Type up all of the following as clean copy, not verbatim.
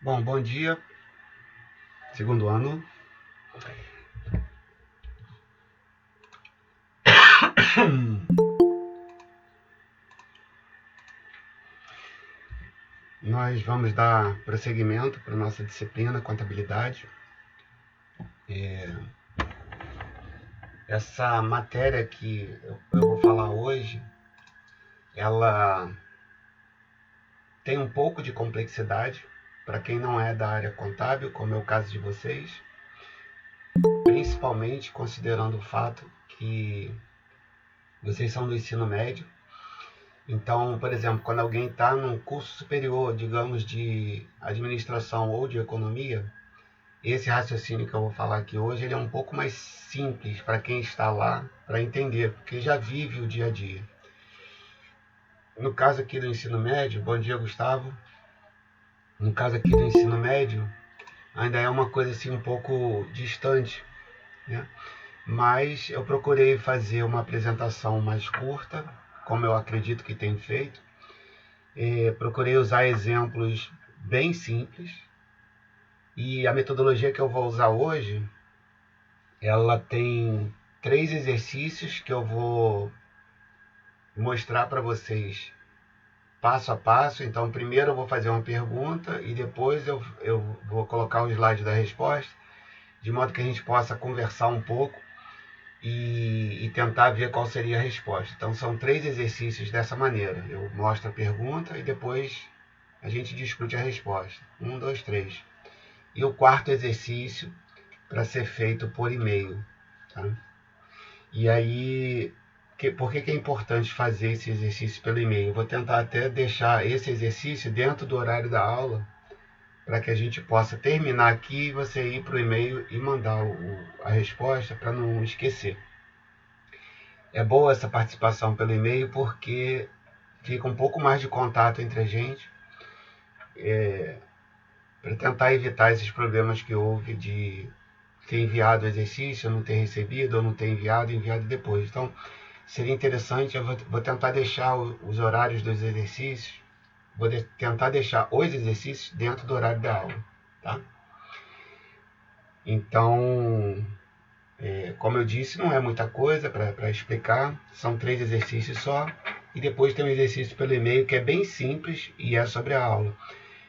Bom dia, segundo ano. Nós vamos dar prosseguimento para a nossa disciplina Contabilidade. Essa matéria que eu vou falar hoje, ela tem um pouco de complexidade para quem não é da área contábil, como é o caso de vocês, principalmente considerando o fato que vocês são do ensino médio. Então, por exemplo, quando alguém está num curso superior, digamos, de administração ou de economia, esse raciocínio que eu vou falar aqui hoje, ele é um pouco mais simples para quem está lá para entender, porque já vive o dia a dia. No caso aqui do ensino médio, bom dia, Gustavo. No caso aqui do ensino médio, ainda é uma coisa assim um pouco distante, né? Mas eu procurei fazer uma apresentação mais curta, como eu acredito que tem feito. Procurei usar exemplos bem simples. E a metodologia que eu vou usar hoje, ela tem 3 exercícios que eu vou mostrar para vocês passo a passo. Então, primeiro eu vou fazer uma pergunta e depois eu vou colocar o slide da resposta, de modo que a gente possa conversar um pouco e tentar ver qual seria a resposta. Então, são 3 exercícios dessa maneira. Eu mostro a pergunta e depois a gente discute a resposta. 1, 2, 3. E o quarto exercício para ser feito por e-mail. Tá? E aí, por que é importante fazer esse exercício pelo e-mail? Eu vou tentar até deixar esse exercício dentro do horário da aula, para que a gente possa terminar aqui e você ir para o e-mail e mandar a resposta para não esquecer. É boa essa participação pelo e-mail porque fica um pouco mais de contato entre a gente, para tentar evitar esses problemas que houve de ter enviado o exercício, não ter recebido, ou não ter enviado depois. Então, seria interessante, eu vou tentar deixar os horários dos exercícios, vou tentar deixar os exercícios dentro do horário da aula, tá? Então, como eu disse, não é muita coisa para explicar, são 3 exercícios só, e depois tem um exercício pelo e-mail que é bem simples e é sobre a aula.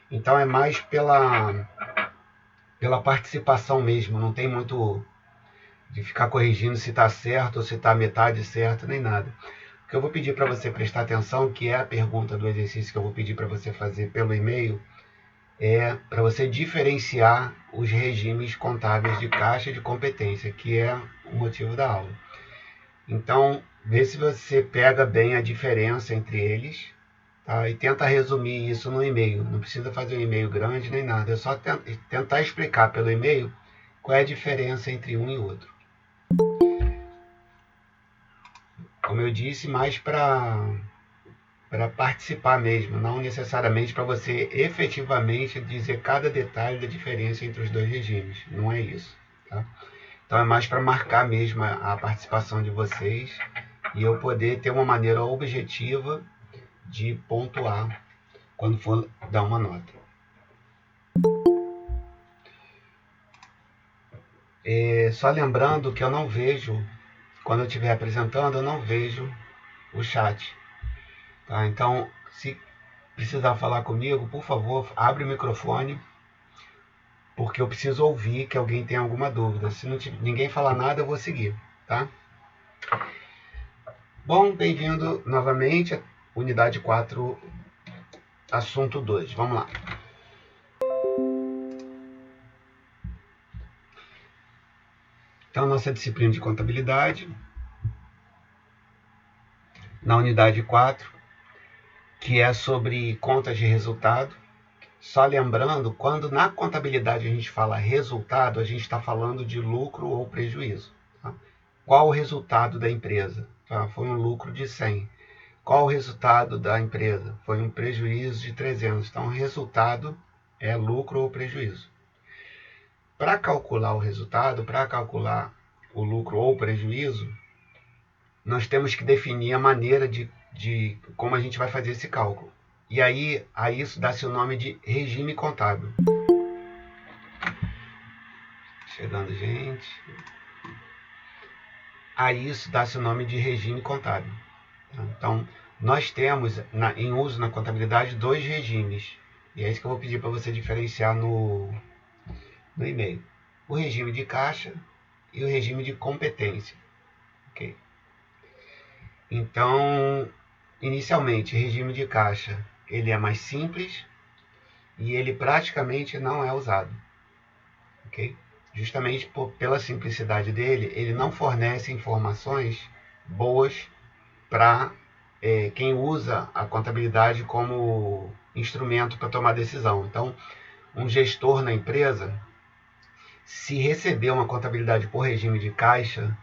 Então é mais pela participação mesmo, não tem muito de ficar corrigindo se está certo ou se está metade certo, nem nada. O que eu vou pedir para você prestar atenção, que é a pergunta do exercício que eu vou pedir para você fazer pelo e-mail, é para você diferenciar os regimes contábeis de caixa e de competência, que é o motivo da aula. Então, vê se você pega bem a diferença entre eles, tá? E tenta resumir isso no e-mail. Não precisa fazer um e-mail grande nem nada, é só tentar explicar pelo e-mail qual é a diferença entre um e outro. Como eu disse, mais para participar mesmo, não necessariamente para você efetivamente dizer cada detalhe da diferença entre os 2 regimes. Não é isso, tá? Então é mais para marcar mesmo a participação de vocês e eu poder ter uma maneira objetiva de pontuar quando for dar uma nota. Só lembrando que eu não vejo, quando eu estiver apresentando, eu não vejo o chat. Tá? Então, se precisar falar comigo, por favor, abre o microfone, porque eu preciso ouvir que alguém tem alguma dúvida. Se ninguém falar nada, eu vou seguir, tá? Bom, bem-vindo novamente à unidade 4, assunto 2. Vamos lá. Então, nossa disciplina de contabilidade, na unidade 4, que é sobre contas de resultado. Só lembrando, quando na contabilidade a gente fala resultado, a gente está falando de lucro ou prejuízo. Tá? Qual o resultado da empresa? Tá? Foi um lucro de 100. Qual o resultado da empresa? Foi um prejuízo de 300. Então, o resultado é lucro ou prejuízo. Para calcular o resultado, para calcular o lucro ou prejuízo, nós temos que definir a maneira de como a gente vai fazer esse cálculo. E aí a isso dá-se o nome de regime contábil. chegando gente. Aí isso dá-se o nome de regime contábil. Então, nós temos em uso na contabilidade 2 regimes. E é isso que eu vou pedir para você diferenciar no e-mail. O regime de caixa e o regime de competência. Okay? Então, inicialmente, o regime de caixa ele é mais simples e ele praticamente não é usado. Okay? Justamente pela simplicidade dele, ele não fornece informações boas para quem usa a contabilidade como instrumento para tomar decisão. Então, um gestor na empresa, se receber uma contabilidade por regime de caixa,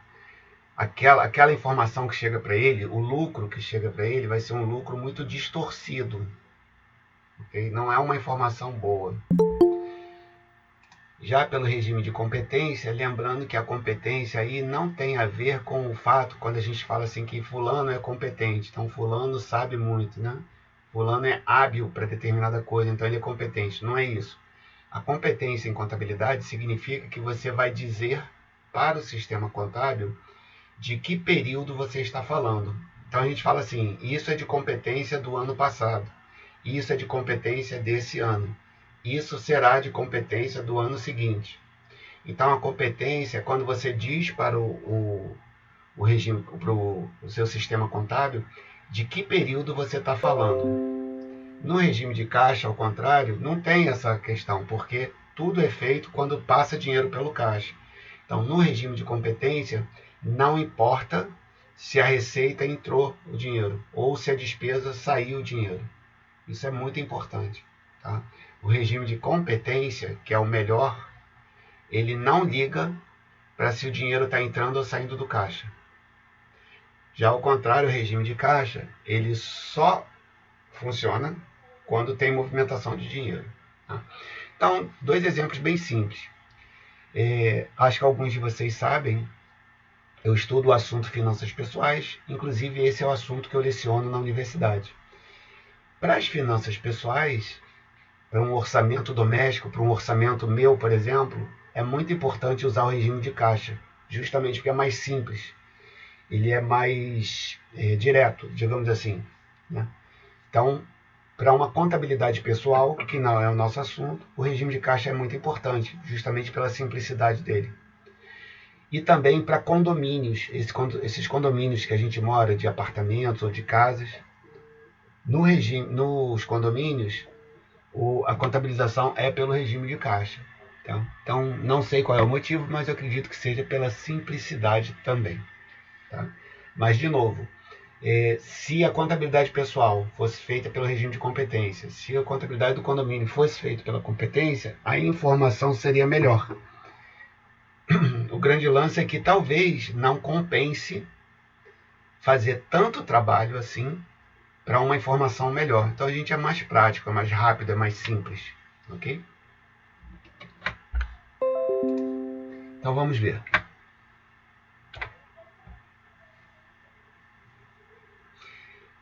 aquela informação que chega para ele, o lucro que chega para ele, vai ser um lucro muito distorcido. Okay? Não é uma informação boa. Já pelo regime de competência, lembrando que a competência aí não tem a ver com o fato, quando a gente fala assim que fulano é competente, então fulano sabe muito, né? Fulano é hábil para determinada coisa, então ele é competente. Não é isso. A competência em contabilidade significa que você vai dizer para o sistema contábil de que período você está falando. Então a gente fala assim, isso é de competência do ano passado, isso é de competência desse ano. Isso será de competência do ano seguinte. Então, a competência é quando você diz para o regime, para o seu sistema contábil, de que período você está falando. No regime de caixa, ao contrário, não tem essa questão, porque tudo é feito quando passa dinheiro pelo caixa. Então, no regime de competência, não importa se a receita entrou o dinheiro ou se a despesa saiu o dinheiro. Isso é muito importante. Tá? O regime de competência, que é o melhor, ele não liga para se o dinheiro está entrando ou saindo do caixa. Já ao contrário, o regime de caixa, ele só funciona quando tem movimentação de dinheiro. Tá? Então, 2 exemplos bem simples. Acho que alguns de vocês sabem, eu estudo o assunto finanças pessoais, inclusive esse é o assunto que eu leciono na universidade. Para as finanças pessoais, para um orçamento doméstico, para um orçamento meu, por exemplo, é muito importante usar o regime de caixa, justamente porque é mais simples, ele é mais direto, digamos assim. Né? Então, para uma contabilidade pessoal, que não é o nosso assunto, o regime de caixa é muito importante, justamente pela simplicidade dele. E também para condomínios, esses condomínios que a gente mora, de apartamentos ou de casas, nos condomínios, a contabilização é pelo regime de caixa. Tá? Então, não sei qual é o motivo, mas eu acredito que seja pela simplicidade também. Tá? Mas, de novo, se a contabilidade pessoal fosse feita pelo regime de competência, se a contabilidade do condomínio fosse feita pela competência, a informação seria melhor. O grande lance é que talvez não compense fazer tanto trabalho assim para uma informação melhor. Então a gente é mais prático, é mais rápido, é mais simples. Ok? Então vamos ver.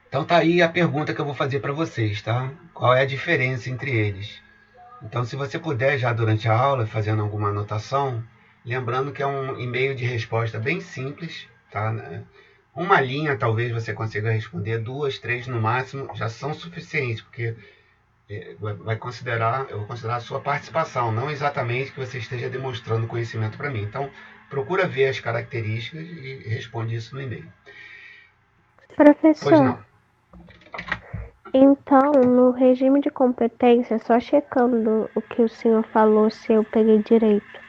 Então tá aí a pergunta que eu vou fazer para vocês, tá? Qual é a diferença entre eles? Então se você puder já durante a aula, fazendo alguma anotação, lembrando que é um e-mail de resposta bem simples, tá? Uma linha talvez você consiga responder, 2, 3 no máximo, já são suficientes, porque eu vou considerar a sua participação, não exatamente que você esteja demonstrando conhecimento para mim. Então, procura ver as características e responde isso no e-mail. Professor, pois não. Então, no regime de competência, só checando o que o senhor falou, se eu peguei direito.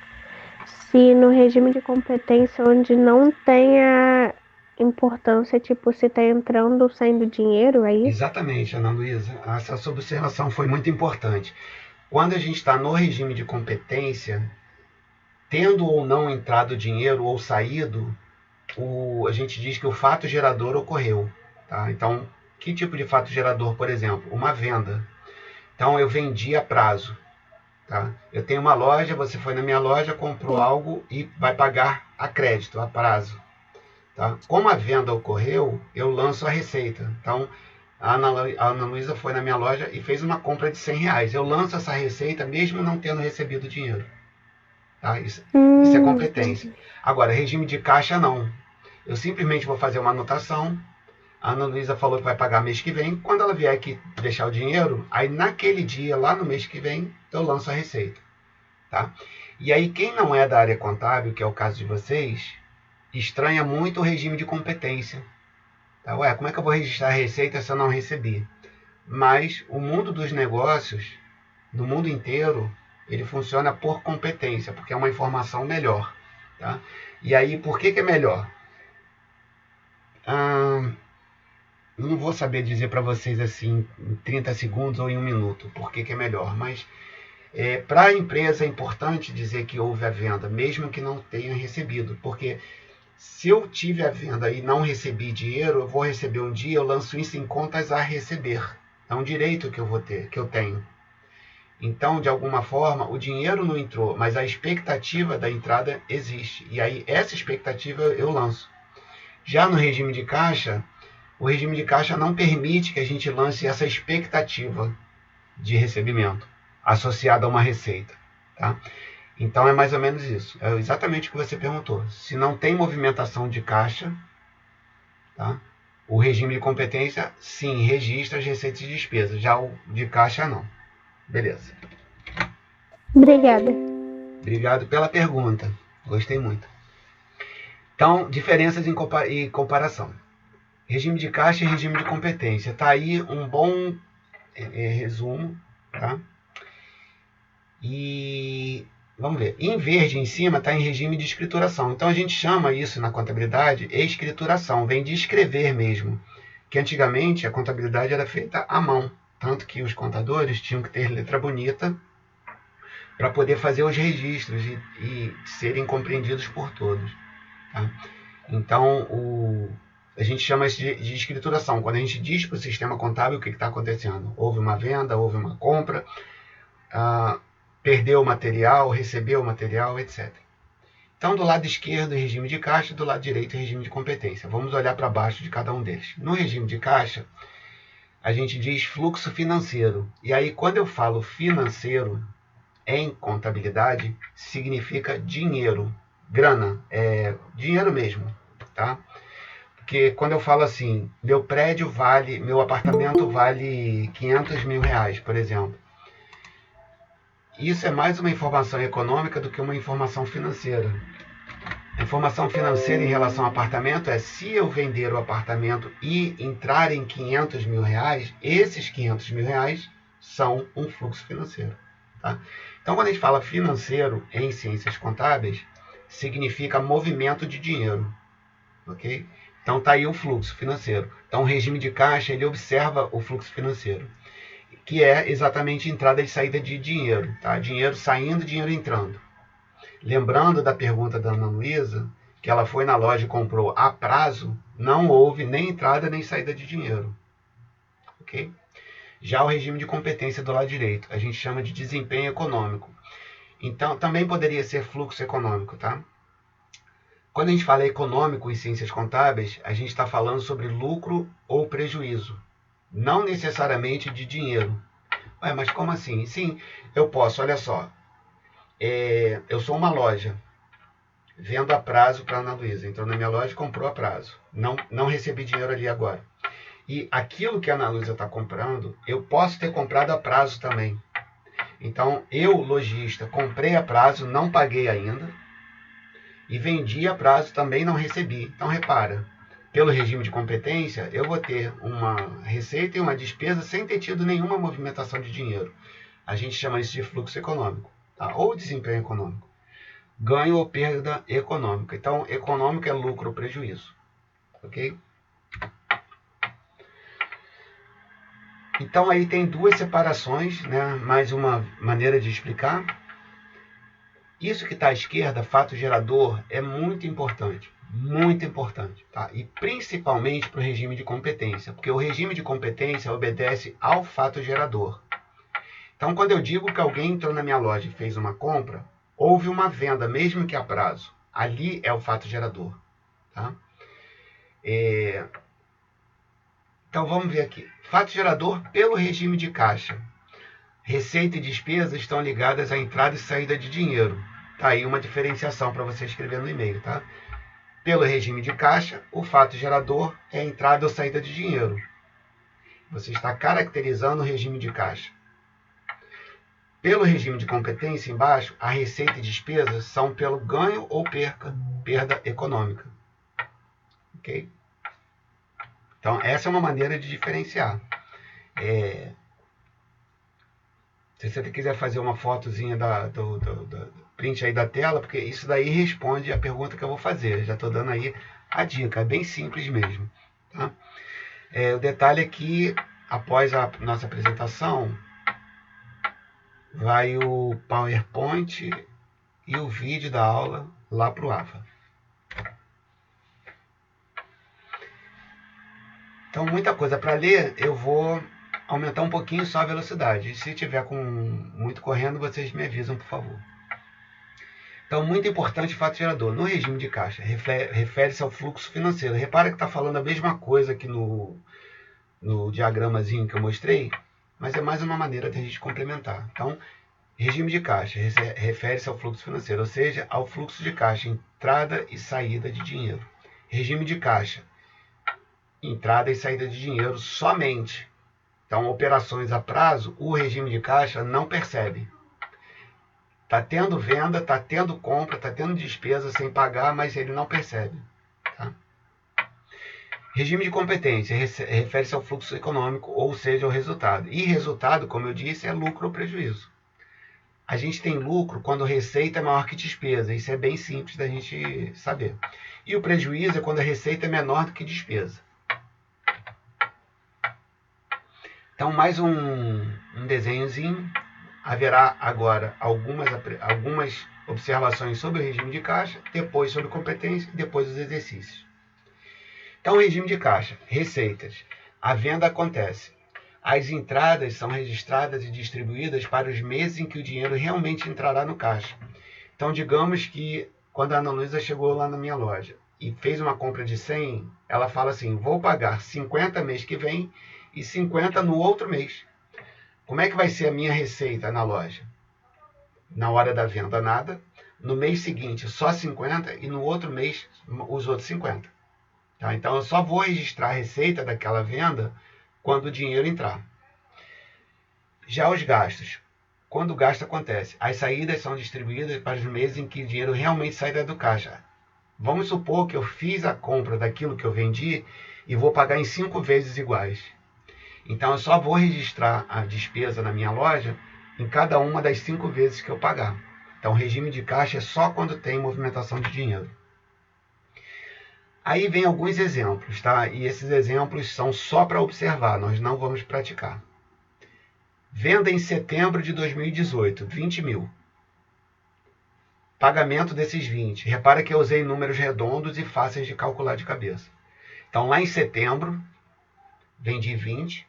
Se no regime de competência onde não tenha importância, tipo, se está entrando ou saindo dinheiro, é isso? Exatamente, Ana Luísa. Essa sua observação foi muito importante. Quando a gente está no regime de competência, tendo ou não entrado dinheiro ou saído, a gente diz que o fato gerador ocorreu. Tá? Então, que tipo de fato gerador, por exemplo? Uma venda. Então, eu vendi a prazo. Tá? Eu tenho uma loja, você foi na minha loja, comprou algo e vai pagar a crédito, a prazo. Tá? Como a venda ocorreu, eu lanço a receita. Então, a Ana Luísa foi na minha loja e fez uma compra de R$100. Eu lanço essa receita mesmo não tendo recebido dinheiro. Tá? Isso é competência. Agora, regime de caixa, não. Eu simplesmente vou fazer uma anotação. A Ana Luísa falou que vai pagar mês que vem. Quando ela vier aqui deixar o dinheiro, aí naquele dia, lá no mês que vem, eu lanço a receita. Tá? E aí, quem não é da área contábil, que é o caso de vocês, estranha muito o regime de competência. Tá? Ué, como é que eu vou registrar a receita se eu não recebi? Mas o mundo dos negócios, no mundo inteiro, ele funciona por competência, porque é uma informação melhor. Tá? E aí, por que é melhor? Não vou saber dizer para vocês assim em 30 segundos ou em 1 minuto por que é melhor, mas para a empresa é importante dizer que houve a venda, mesmo que não tenha recebido, porque se eu tive a venda e não recebi dinheiro, eu vou receber um dia, eu lanço isso em contas a receber. É um direito que eu vou ter, que eu tenho. Então, de alguma forma, o dinheiro não entrou, mas a expectativa da entrada existe. E aí, essa expectativa eu lanço. Já no regime de caixa, o regime de caixa não permite que a gente lance essa expectativa de recebimento associada a uma receita. Tá? Então é mais ou menos isso. É exatamente o que você perguntou. Se não tem movimentação de caixa, tá? O regime de competência, sim, registra as receitas e despesas. Já o de caixa, não. Beleza. Obrigada. Obrigado pela pergunta. Gostei muito. Então, diferenças e comparação. Regime de caixa e regime de competência. Está aí um bom resumo. Tá? E vamos ver. Em verde, em cima, está em regime de escrituração. Então, a gente chama isso na contabilidade escrituração. Vem de escrever mesmo. Que antigamente a contabilidade era feita à mão. Tanto que os contadores tinham que ter letra bonita para poder fazer os registros e serem compreendidos por todos. Tá? Então, a gente chama isso de escrituração. Quando a gente diz para o sistema contábil o que está acontecendo. Houve uma venda, houve uma compra, perdeu o material, recebeu o material, etc. Então, do lado esquerdo, regime de caixa, do lado direito, regime de competência. Vamos olhar para baixo de cada um deles. No regime de caixa, a gente diz fluxo financeiro. E aí, quando eu falo financeiro, em contabilidade, significa dinheiro, grana, dinheiro mesmo, tá? Porque quando eu falo assim, meu apartamento vale 500 mil reais, por exemplo. Isso é mais uma informação econômica do que uma informação financeira. A informação financeira em relação ao apartamento é se eu vender o apartamento e entrar em 500 mil reais, esses 500 mil reais são um fluxo financeiro. Tá? Então, quando a gente fala financeiro em ciências contábeis, significa movimento de dinheiro. Ok? Então, está aí o fluxo financeiro. Então, o regime de caixa, ele observa o fluxo financeiro, que é exatamente entrada e saída de dinheiro. Tá? Dinheiro saindo, dinheiro entrando. Lembrando da pergunta da Ana Luísa, que ela foi na loja e comprou a prazo, não houve nem entrada nem saída de dinheiro. Ok? Já o regime de competência do lado direito, a gente chama de desempenho econômico. Então, também poderia ser fluxo econômico, tá? Quando a gente fala econômico em ciências contábeis, a gente está falando sobre lucro ou prejuízo, não necessariamente de dinheiro. Ué, mas como assim? Sim, eu posso, olha só, eu sou uma loja, vendo a prazo para a Ana Luísa, entrou na minha loja e comprou a prazo, não recebi dinheiro ali agora. E aquilo que a Ana Luísa está comprando, eu posso ter comprado a prazo também. Então, eu, lojista, comprei a prazo, não paguei ainda, e vendi a prazo, também não recebi. Então, repara, pelo regime de competência, eu vou ter uma receita e uma despesa sem ter tido nenhuma movimentação de dinheiro. A gente chama isso de fluxo econômico, tá? Ou desempenho econômico. Ganho ou perda econômica. Então, econômico é lucro ou prejuízo. Ok? Então, aí tem duas separações, né? Mais uma maneira de explicar. Isso que está à esquerda, fato gerador, é muito importante. Muito importante. Tá? E principalmente para o regime de competência. Porque o regime de competência obedece ao fato gerador. Então, quando eu digo que alguém entrou na minha loja e fez uma compra, houve uma venda, mesmo que a prazo. Ali é o fato gerador. Tá? Então, vamos ver aqui. Fato gerador pelo regime de caixa. Receita e despesa estão ligadas à entrada e saída de dinheiro. Tá aí uma diferenciação para você escrever no e-mail, tá? Pelo regime de caixa, o fato gerador é a entrada ou saída de dinheiro. Você está caracterizando o regime de caixa. Pelo regime de competência, embaixo, a receita e despesas são pelo ganho ou perda econômica. Ok? Então, essa é uma maneira de diferenciar. Se você quiser fazer uma fotozinha do print aí da tela, porque isso daí responde a pergunta que eu vou fazer. Já estou dando aí a dica, é bem simples mesmo. Tá? O detalhe é que, após a nossa apresentação, vai o PowerPoint e o vídeo da aula lá para o AVA. Então, muita coisa para ler, eu vou aumentar um pouquinho só a velocidade. E se tiver com muito correndo, vocês me avisam, por favor. Então, muito importante o fato gerador. No regime de caixa, refere-se ao fluxo financeiro. Repara que está falando a mesma coisa aqui no diagramazinho que eu mostrei, mas é mais uma maneira de a gente complementar. Então, regime de caixa refere-se ao fluxo financeiro, ou seja, ao fluxo de caixa, entrada e saída de dinheiro. Regime de caixa, entrada e saída de dinheiro somente. Então, operações a prazo, o regime de caixa não percebe. Está tendo venda, está tendo compra, está tendo despesa sem pagar, mas ele não percebe. Tá? Regime de competência refere-se ao fluxo econômico, ou seja, ao resultado. E resultado, como eu disse, é lucro ou prejuízo. A gente tem lucro quando a receita é maior que despesa. Isso é bem simples da gente saber. E o prejuízo é quando a receita é menor do que despesa. Então, mais um desenhozinho. Haverá agora algumas observações sobre o regime de caixa, depois sobre competência e depois os exercícios. Então, regime de caixa, receitas. A venda acontece. As entradas são registradas e distribuídas para os meses em que o dinheiro realmente entrará no caixa. Então, digamos que quando a Ana Luísa chegou lá na minha loja e fez uma compra de 100, ela fala assim, vou pagar 50 mês que vem e 50 no outro mês. Como é que vai ser a minha receita na loja? Na hora da venda, nada. No mês seguinte, só 50 e no outro mês, os outros 50. Tá? Então, eu só vou registrar a receita daquela venda quando o dinheiro entrar. Já os gastos. Quando o gasto acontece, as saídas são distribuídas para os meses em que o dinheiro realmente sairá do caixa. Vamos supor que eu fiz a compra daquilo que eu vendi e vou pagar em 5 vezes iguais. Então, eu só vou registrar a despesa na minha loja em cada uma das 5 vezes que eu pagar. Então, o regime de caixa é só quando tem movimentação de dinheiro. Aí vem alguns exemplos, tá? E esses exemplos são só para observar, nós não vamos praticar. Venda em setembro de 2018, 20 mil. Pagamento desses 20. Repara que eu usei números redondos e fáceis de calcular de cabeça. Então, lá em setembro, vendi 20.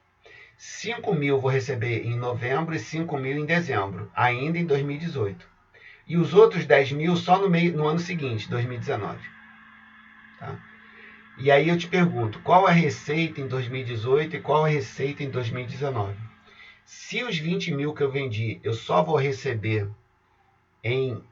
5 mil vou receber em novembro e 5 mil em dezembro, ainda em 2018. E os outros 10 mil só no ano seguinte, 2019. Tá? E aí eu te pergunto, qual a receita em 2018 e qual a receita em 2019? Se os 20 mil que eu vendi eu só vou receber em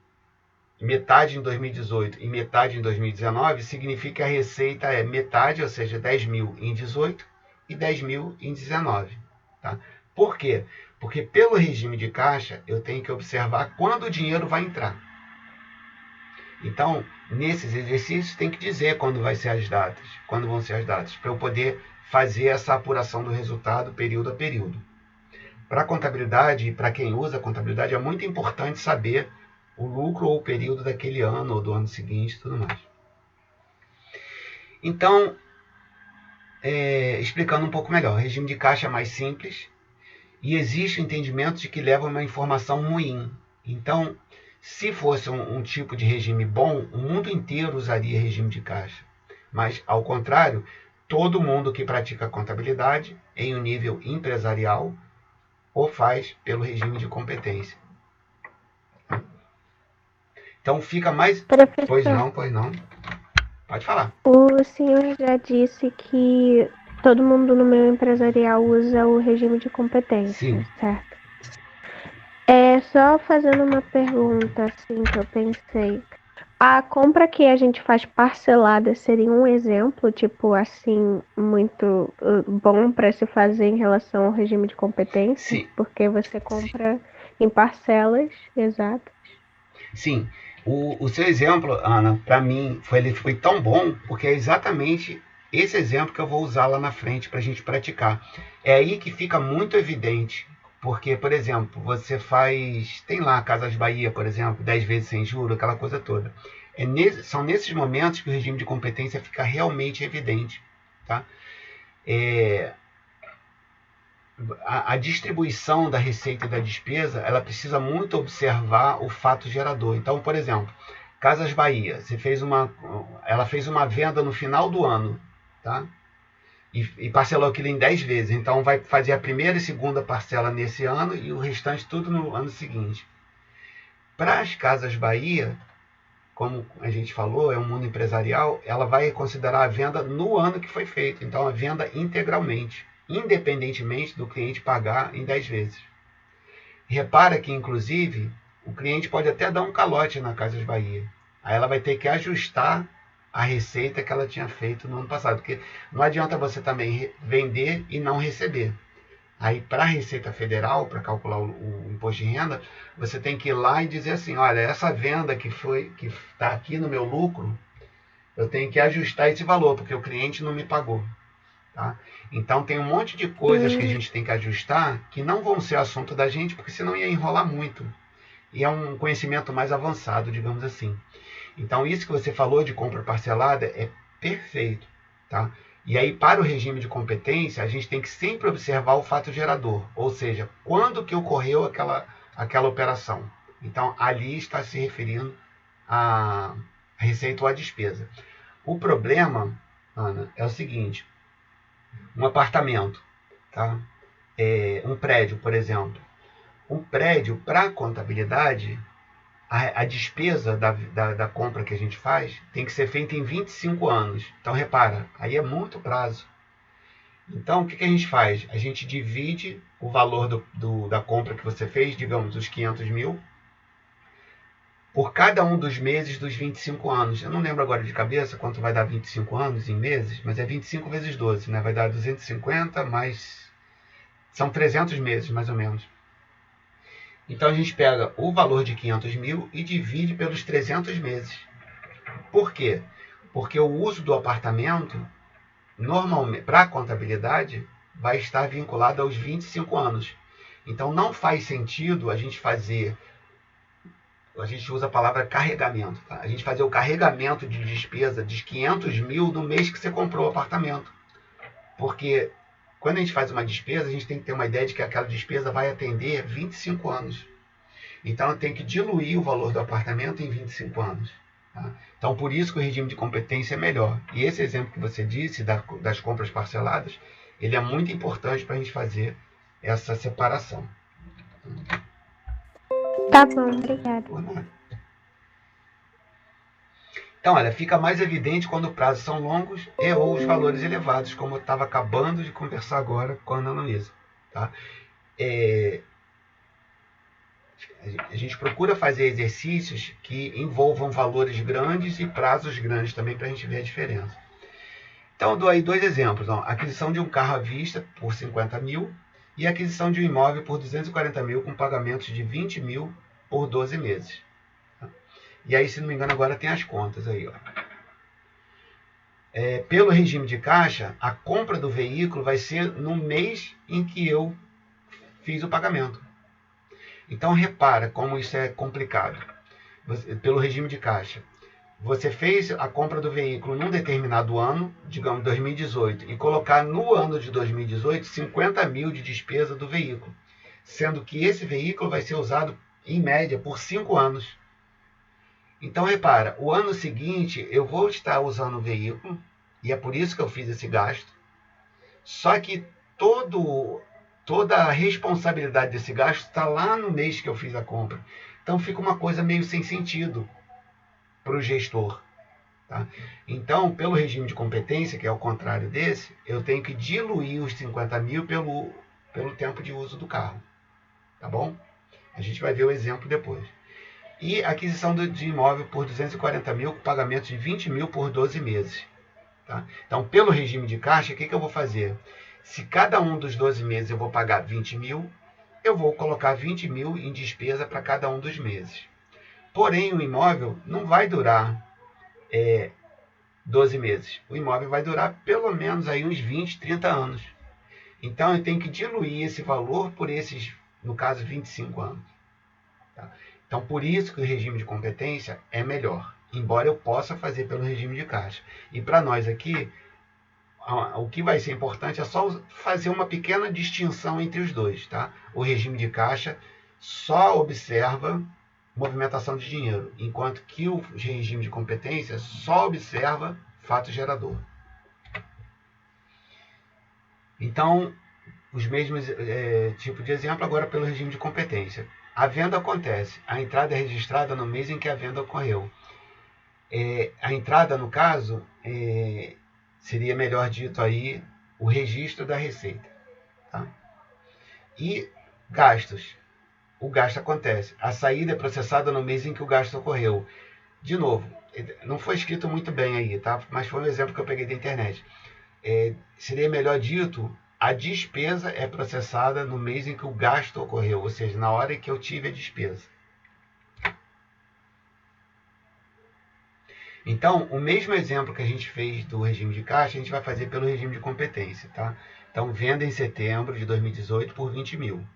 metade em 2018 e metade em 2019, significa que a receita é metade, ou seja, 10 mil em 18 e 10 mil em 19. Tá? Por quê? Porque pelo regime de caixa, eu tenho que observar quando o dinheiro vai entrar. Então, nesses exercícios, tem que dizer quando vão ser as datas, para eu poder fazer essa apuração do resultado período a período. Para a contabilidade, e para quem usa a contabilidade, é muito importante saber o lucro ou o período daquele ano ou do ano seguinte e tudo mais. Então, explicando um pouco melhor, o regime de caixa é mais simples e existe o entendimento de que leva a uma informação ruim. Então, se fosse um tipo de regime bom, o mundo inteiro usaria regime de caixa. Mas, ao contrário, todo mundo que pratica contabilidade em um nível empresarial o faz pelo regime de competência. Então fica mais... Professor, Pois não. Pode falar. O senhor já disse que todo mundo no meio empresarial usa o regime de competência, Sim. certo? Só fazendo uma pergunta assim que eu pensei. A compra que a gente faz parcelada seria um exemplo, tipo assim, muito bom para se fazer em relação ao regime de competência? Sim, Porque você compra em parcelas, exato. sim. O seu exemplo, Ana, para mim, ele foi tão bom, porque é exatamente esse exemplo que eu vou usar lá na frente para a gente praticar. É aí que fica muito evidente, porque, por exemplo, você faz, tem lá Casas Bahia, por exemplo, 10 vezes sem juro, aquela coisa toda. São nesses momentos que o regime de competência fica realmente evidente. Tá? É, a distribuição da receita e da despesa, ela precisa muito observar o fato gerador. Então, por exemplo, Casas Bahia, ela fez uma venda no final do ano, tá? E parcelou aquilo em 10 vezes. Então, vai fazer a primeira e segunda parcela nesse ano e o restante tudo no ano seguinte. Para as Casas Bahia, como a gente falou, é um mundo empresarial, ela vai considerar a venda no ano que foi feito. Então, a venda integralmente, independentemente do cliente pagar em 10 vezes. Repara que, inclusive, o cliente pode até dar um calote na Casas Bahia. Aí ela vai ter que ajustar a receita que ela tinha feito no ano passado. Porque não adianta você também vender e não receber. Aí, para a Receita Federal, para calcular o imposto de renda, você tem que ir lá e dizer assim: olha, essa venda que está aqui no meu lucro, eu tenho que ajustar esse valor, porque o cliente não me pagou. Tá? Então, tem um monte de coisas que a gente tem que ajustar que não vão ser assunto da gente, porque senão ia enrolar muito. E é um conhecimento mais avançado, digamos assim. Então, isso que você falou de compra parcelada é perfeito. Tá? E aí, para o regime de competência, a gente tem que sempre observar o fato gerador, ou seja, quando que ocorreu aquela operação. Então, ali está se referindo à receita ou à despesa. O problema, Ana, é o seguinte: um apartamento, tá? Um prédio, por exemplo. Um prédio, para a contabilidade, a despesa da compra que a gente faz tem que ser feita em 25 anos. Então, repara, aí é muito prazo. Então, o que a gente faz? A gente divide o valor da compra que você fez, digamos, os 500 mil, por cada um dos meses dos 25 anos. Eu não lembro agora de cabeça quanto vai dar 25 anos em meses, mas é 25 vezes 12, né? Vai dar 250 mais... São 300 meses, mais ou menos. Então, a gente pega o valor de 500 mil e divide pelos 300 meses. Por quê? Porque o uso do apartamento, normalmente, para a contabilidade, vai estar vinculado aos 25 anos. Então, não faz sentido a gente fazer, a gente usa a palavra carregamento, tá? A gente fazer o carregamento de despesa de 500 mil no mês que você comprou o apartamento. Porque quando a gente faz uma despesa, a gente tem que ter uma ideia de que aquela despesa vai atender 25 anos. Então, tem que diluir o valor do apartamento em 25 anos. Tá? Então, por isso que o regime de competência é melhor. E esse exemplo que você disse das compras parceladas, ele é muito importante para a gente fazer essa separação. Tá bom, obrigada. Então, olha, fica mais evidente quando os prazos são longos e ou os valores elevados, como eu estava acabando de conversar agora com a Ana Luísa. Tá? A gente procura fazer exercícios que envolvam valores grandes e prazos grandes também, para a gente ver a diferença. Então, eu dou aí dois exemplos. Ó. Aquisição de um carro à vista por 50 mil e aquisição de um imóvel por 240 mil com pagamentos de 20 mil por 12 meses. E aí, se não me engano, agora tem as contas aí. Ó. Pelo regime de caixa, a compra do veículo vai ser no mês em que eu fiz o pagamento. Então, repara como isso é complicado. Pelo regime de caixa, você fez a compra do veículo num determinado ano, digamos 2018, e colocar no ano de 2018 50 mil de despesa do veículo, sendo que esse veículo vai ser usado em média por 5 anos. Então repara, o ano seguinte eu vou estar usando o veículo, e é por isso que eu fiz esse gasto, só que toda a responsabilidade desse gasto está lá no mês que eu fiz a compra. Então fica uma coisa meio sem sentido para o gestor. Tá? Então, pelo regime de competência, que é o contrário desse, eu tenho que diluir os 50 mil pelo tempo de uso do carro. Tá bom? A gente vai ver o exemplo depois. E aquisição de imóvel por 240 mil, com pagamento de 20 mil por 12 meses. Tá? Então, pelo regime de caixa, o que eu vou fazer? Se cada um dos 12 meses eu vou pagar 20 mil, eu vou colocar 20 mil em despesa para cada um dos meses. Porém, o imóvel não vai durar 12 meses. O imóvel vai durar pelo menos aí uns 20, 30 anos. Então, eu tenho que diluir esse valor por esses, no caso, 25 anos. Tá? Então, por isso que o regime de competência é melhor, embora eu possa fazer pelo regime de caixa. E para nós aqui, o que vai ser importante é só fazer uma pequena distinção entre os dois. Tá? O regime de caixa só observa movimentação de dinheiro, enquanto que o regime de competência só observa fato gerador. Então, os mesmos tipos de exemplo agora pelo regime de competência. A venda acontece, a entrada é registrada no mês em que a venda ocorreu. A entrada, no caso, seria melhor dito aí o registro da receita. Tá? E gastos. O gasto acontece. A saída é processada no mês em que o gasto ocorreu. De novo, não foi escrito muito bem aí, tá? Mas foi um exemplo que eu peguei da internet. Seria melhor dito, a despesa é processada no mês em que o gasto ocorreu, ou seja, na hora em que eu tive a despesa. Então, o mesmo exemplo que a gente fez do regime de caixa, a gente vai fazer pelo regime de competência. Tá? Então, venda em setembro de 2018 por 20 mil.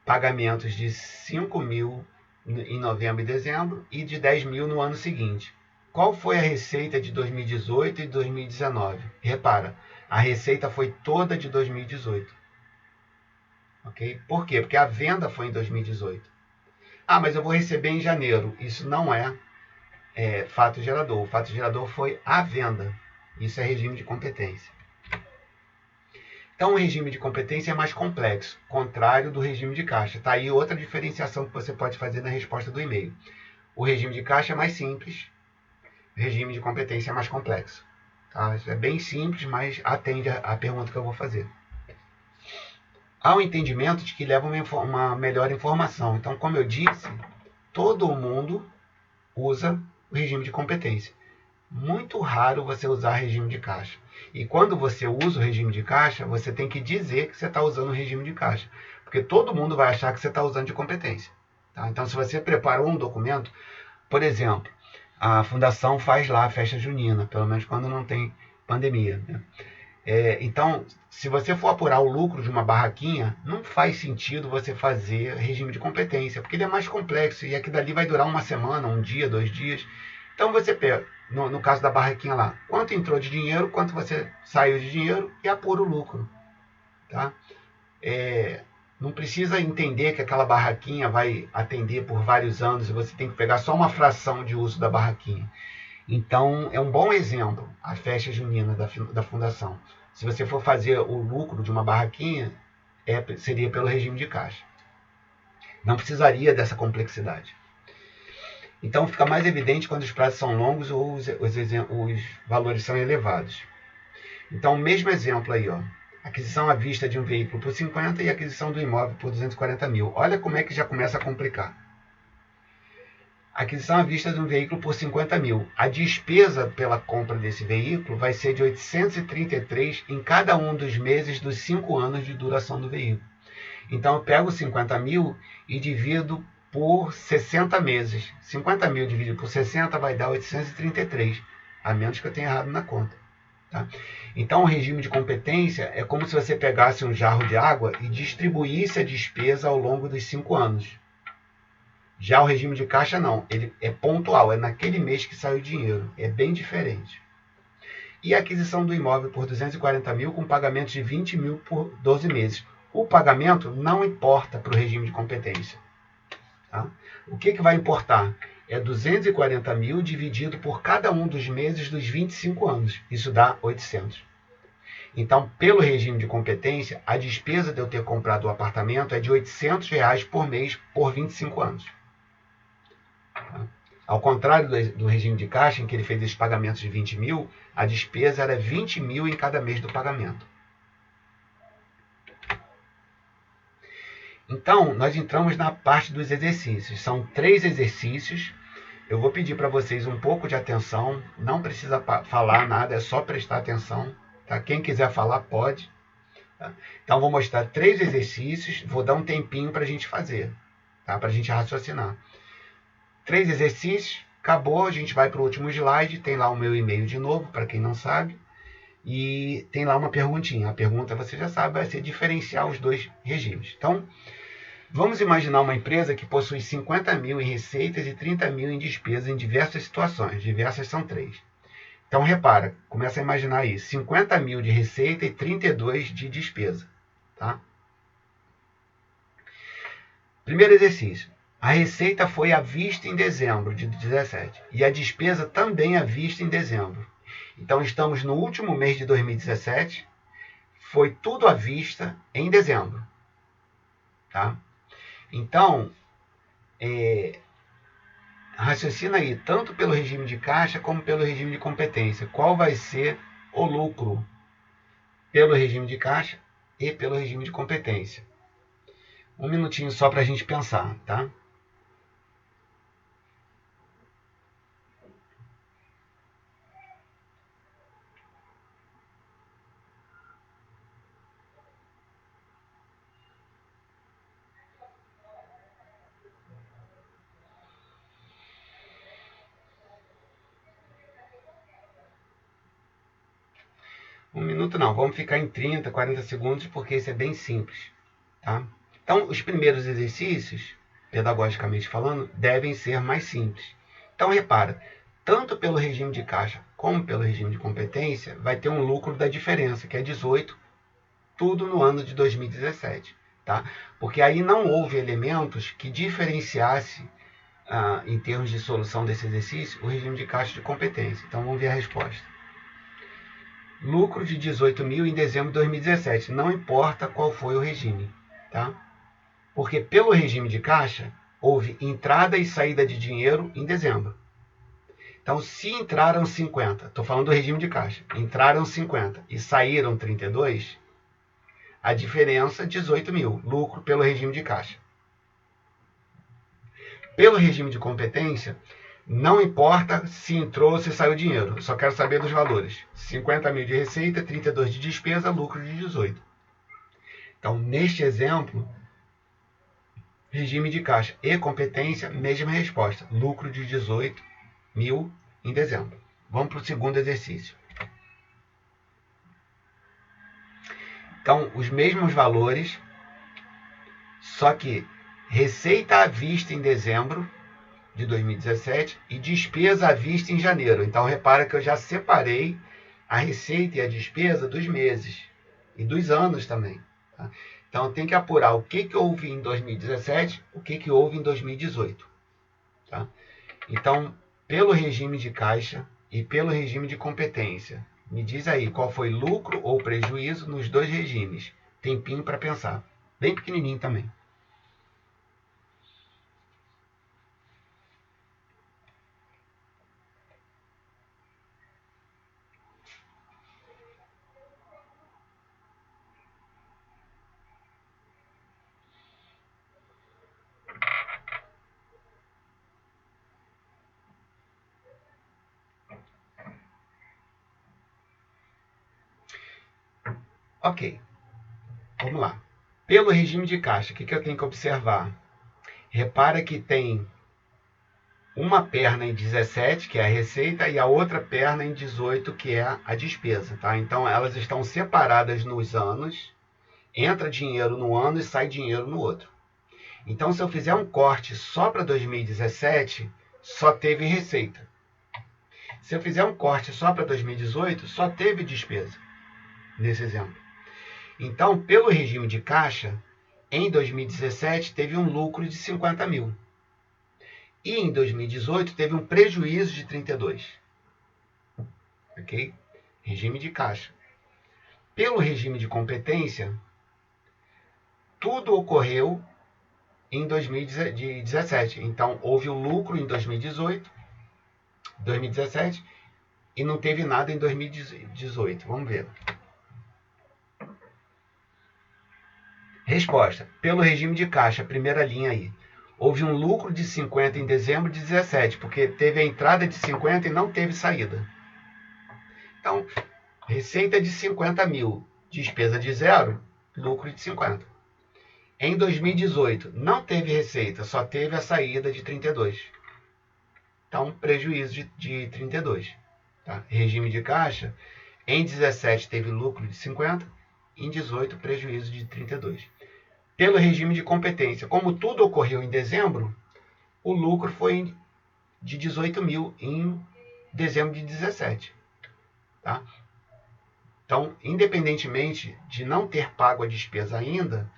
Pagamentos de 5 mil em novembro e dezembro e de 10 mil no ano seguinte. Qual foi a receita de 2018 e 2019? Repara, a receita foi toda de 2018. Okay? Por quê? Porque a venda foi em 2018. Ah, mas eu vou receber em janeiro. Isso não é fato gerador. O fato gerador foi a venda. Isso é regime de competência. Então, o regime de competência é mais complexo, contrário do regime de caixa. Está aí outra diferenciação que você pode fazer na resposta do e-mail. O regime de caixa é mais simples, o regime de competência é mais complexo. Tá? Isso é bem simples, mas atende à pergunta que eu vou fazer. Há um entendimento de que leva uma melhor informação. Então, como eu disse, todo mundo usa o regime de competência. Muito raro você usar regime de caixa. E quando você usa o regime de caixa, você tem que dizer que você está usando o regime de caixa. Porque todo mundo vai achar que você está usando de competência. Tá? Então, se você preparou um documento, por exemplo, a fundação faz lá a festa junina, pelo menos quando não tem pandemia. Né? Então, se você for apurar o lucro de uma barraquinha, não faz sentido você fazer regime de competência, porque ele é mais complexo e aqui dali vai durar uma semana, um dia, 2 dias. Então você pega, no caso da barraquinha lá, quanto entrou de dinheiro, quanto você saiu de dinheiro e apura o lucro. Tá? Não precisa entender que aquela barraquinha vai atender por vários anos e você tem que pegar só uma fração de uso da barraquinha. Então, é um bom exemplo a festa junina da fundação. Se você for fazer o lucro de uma barraquinha, seria pelo regime de caixa. Não precisaria dessa complexidade. Então, fica mais evidente quando os prazos são longos ou os valores são elevados. Então, o mesmo exemplo aí, ó. Aquisição à vista de um veículo por 50 e aquisição do imóvel por 240 mil. Olha como é que já começa a complicar. Aquisição à vista de um veículo por 50 mil. A despesa pela compra desse veículo vai ser de 833 em cada um dos meses dos 5 anos de duração do veículo. Então, eu pego 50 mil e divido por 60 meses. 50 mil dividido por 60 vai dar 833, a menos que eu tenha errado na conta. Tá? Então, o regime de competência é como se você pegasse um jarro de água e distribuísse a despesa ao longo dos 5 anos. Já o regime de caixa não, ele é pontual, é naquele mês que sai o dinheiro, é bem diferente. E a aquisição do imóvel por 240 mil com pagamento de 20 mil por 12 meses. O pagamento não importa para o regime de competência. Tá? O que vai importar? É 240 mil dividido por cada um dos meses dos 25 anos. Isso dá 800. Então, pelo regime de competência, a despesa de eu ter comprado o apartamento é de R$800 por mês por 25 anos. Ao contrário do regime de caixa, em que ele fez esses pagamentos de 20 mil, a despesa era 20 mil em cada mês do pagamento. Então, nós entramos na parte dos exercícios. São 3 exercícios. Eu vou pedir para vocês um pouco de atenção. Não precisa falar nada, é só prestar atenção. Tá? Quem quiser falar, pode. Tá? Então, vou mostrar 3 exercícios. Vou dar um tempinho para a gente fazer. Tá? Para a gente raciocinar. 3 exercícios. Acabou, a gente vai para o último slide. Tem lá o meu e-mail de novo, para quem não sabe. E tem lá uma perguntinha. A pergunta, você já sabe, vai ser diferenciar os 2 regimes. Então, vamos imaginar uma empresa que possui 50 mil em receitas e 30 mil em despesas em diversas situações. Diversas são 3. Então, repara, começa a imaginar aí. 50 mil de receita e 32 de despesa. Tá? Primeiro exercício. A receita foi à vista em dezembro de 2017 e a despesa também à vista em dezembro. Então, estamos no último mês de 2017, foi tudo à vista em dezembro. Tá? Então, raciocina aí, tanto pelo regime de caixa como pelo regime de competência. Qual vai ser o lucro pelo regime de caixa e pelo regime de competência? Um minutinho só para a gente pensar, tá? Um minuto não, vamos ficar em 30, 40 segundos, porque isso é bem simples. Tá? Então, os primeiros exercícios, pedagogicamente falando, devem ser mais simples. Então, repara, tanto pelo regime de caixa como pelo regime de competência, vai ter um lucro da diferença, que é 18, tudo no ano de 2017. Tá? Porque aí não houve elementos que diferenciasse, em termos de solução desse exercício, o regime de caixa de competência. Então, vamos ver a resposta. Lucro de 18 mil em dezembro de 2017. Não importa qual foi o regime. Tá? Porque pelo regime de caixa, houve entrada e saída de dinheiro em dezembro. Então, se entraram 50, estou falando do regime de caixa, entraram 50 e saíram 32, a diferença 18 mil, lucro pelo regime de caixa. Pelo regime de competência, não importa se entrou ou se saiu dinheiro, só quero saber dos valores. 50 mil de receita, 32 de despesa, lucro de 18. Então, neste exemplo, regime de caixa e competência, mesma resposta, lucro de 18 mil em dezembro. Vamos para o segundo exercício. Então, os mesmos valores, só que receita à vista em dezembro de 2017 e despesa à vista em janeiro. Então, repara que eu já separei a receita e a despesa dos meses e dos anos também. Tá? Então, tem que apurar o que houve em 2017, o que houve em 2018. Tá? Então, pelo regime de caixa e pelo regime de competência, me diz aí qual foi lucro ou prejuízo nos 2 regimes. Tempinho para pensar. Bem pequenininho também. Ok, vamos lá. Pelo regime de caixa, o que eu tenho que observar? Repara que tem uma perna em 17, que é a receita, e a outra perna em 18, que é a despesa. Tá? Então, elas estão separadas nos anos, entra dinheiro no ano e sai dinheiro no outro. Então, se eu fizer um corte só para 2017, só teve receita. Se eu fizer um corte só para 2018, só teve despesa, nesse exemplo. Então, pelo regime de caixa, em 2017 teve um lucro de 50 mil. E em 2018 teve um prejuízo de 32. Ok? Regime de caixa. Pelo regime de competência, tudo ocorreu em 2017. Então, houve um lucro em 2018, 2017 e não teve nada em 2018. Vamos ver. Resposta. Pelo regime de caixa, primeira linha aí. Houve um lucro de 50 em dezembro de 17, porque teve a entrada de 50 e não teve saída. Então, receita de 50 mil, despesa de 0, lucro de 50. Em 2018, não teve receita, só teve a saída de 32. Então, prejuízo de 32. Tá? Regime de caixa, em 17 teve lucro de 50, em 18 prejuízo de 32. Pelo regime de competência, como tudo ocorreu em dezembro, o lucro foi de 18 mil em dezembro de 17. Tá? Então, independentemente de não ter pago a despesa ainda,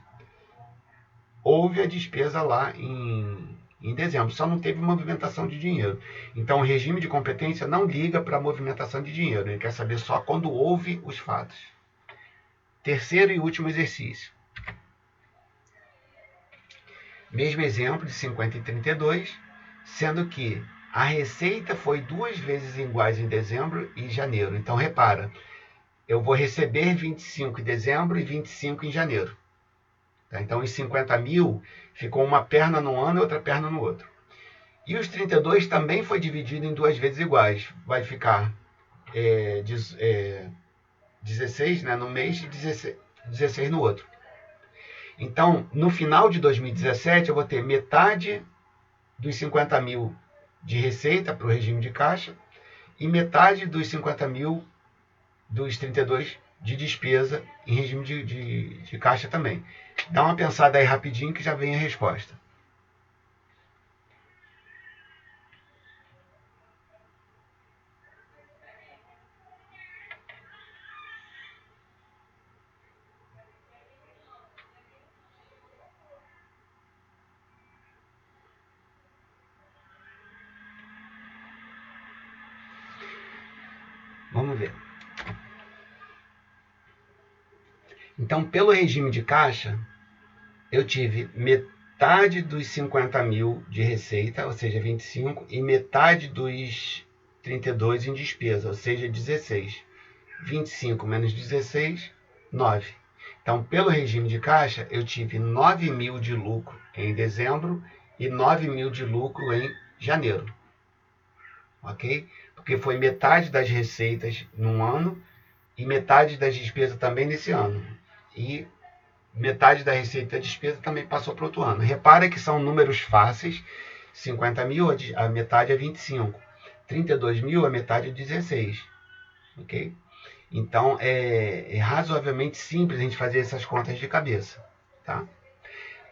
houve a despesa lá em dezembro, só não teve movimentação de dinheiro. Então, o regime de competência não liga para a movimentação de dinheiro, ele quer saber só quando houve os fatos. Terceiro e último exercício. Mesmo exemplo de 50 e 32, sendo que a receita foi 2 vezes iguais em dezembro e janeiro. Então, repara, eu vou receber 25 em dezembro e 25 em janeiro. Tá? Então, os 50 mil ficou uma perna num ano e outra perna no outro. E os 32 também foi dividido em 2 vezes iguais. Vai ficar 16, né, no mês e 16 no outro. Então, no final de 2017, eu vou ter metade dos 50 mil de receita para o regime de caixa e metade dos 50 mil dos 32 de despesa em regime de caixa também. Dá uma pensada aí rapidinho que já vem a resposta. Vamos ver. Então, pelo regime de caixa, eu tive metade dos 50 mil de receita, ou seja, 25, e metade dos 32 em despesa, ou seja, 16. 25 menos 16, 9. Então, pelo regime de caixa, eu tive 9 mil de lucro em dezembro e 9 mil de lucro em janeiro. Ok? Porque foi metade das receitas num ano e metade das despesas também nesse ano. E metade da receita e da despesa também passou para outro ano. Repara que são números fáceis. 50 mil, a metade é 25. 32 mil, a metade é 16. Ok? Então, é razoavelmente simples a gente fazer essas contas de cabeça. Tá?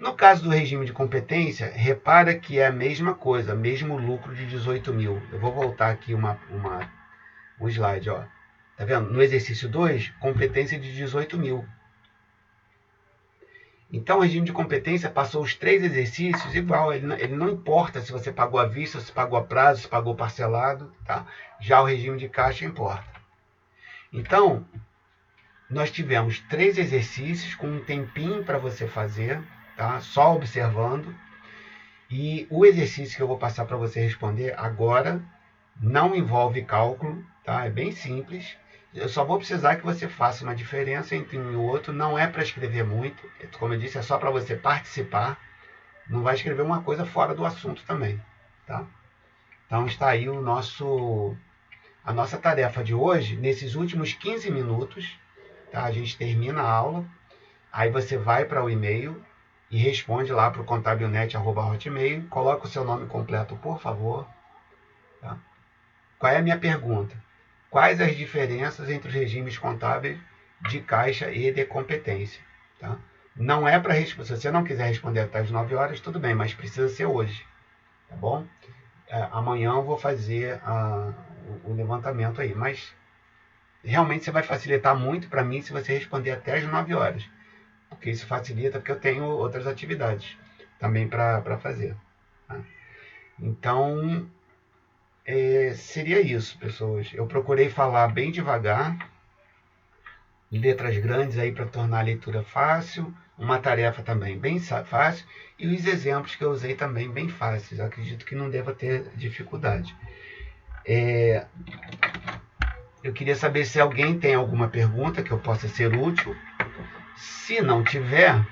No caso do regime de competência, repara que é a mesma coisa, mesmo lucro de 18 mil. Eu vou voltar aqui um slide. Ó. Tá vendo? No exercício 2, competência de 18 mil. Então, o regime de competência passou os 3 exercícios igual. Ele não importa se você pagou à vista, se pagou a prazo, se pagou parcelado. Tá? Já o regime de caixa importa. Então, nós tivemos 3 exercícios com um tempinho para você fazer, tá? Só observando. E o exercício que eu vou passar para você responder agora não envolve cálculo, tá? É bem simples. Eu só vou precisar que você faça uma diferença entre um e o outro. Não é para escrever muito. Como eu disse, é só para você participar. Não vai escrever uma coisa fora do assunto também, tá? Então está aí a nossa tarefa de hoje. Nesses últimos 15 minutos, tá? A gente termina a aula. Aí você vai para o e-mail e responde lá para o contabilnet@hotmail. Coloca o seu nome completo, por favor. Tá? Qual é a minha pergunta? Quais as diferenças entre os regimes contábeis de caixa e de competência? Tá? Não é para responder. Se você não quiser responder até as 9 horas, tudo bem, mas precisa ser hoje. Tá bom? Amanhã eu vou fazer o levantamento aí, mas realmente você vai facilitar muito para mim se você responder até as 9 horas. Porque isso facilita, porque eu tenho outras atividades também para fazer. Tá? Então, seria isso, pessoas. Eu procurei falar bem devagar, letras grandes aí para tornar a leitura fácil, uma tarefa também bem fácil, e os exemplos que eu usei também bem fáceis. Eu acredito que não deva ter dificuldade. Eu queria saber se alguém tem alguma pergunta que eu possa ser útil. Se não tiver,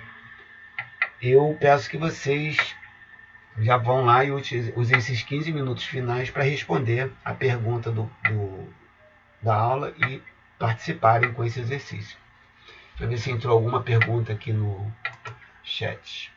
eu peço que vocês já vão lá e usem esses 15 minutos finais para responder a pergunta da aula e participarem com esse exercício. Deixa eu ver se entrou alguma pergunta aqui no chat.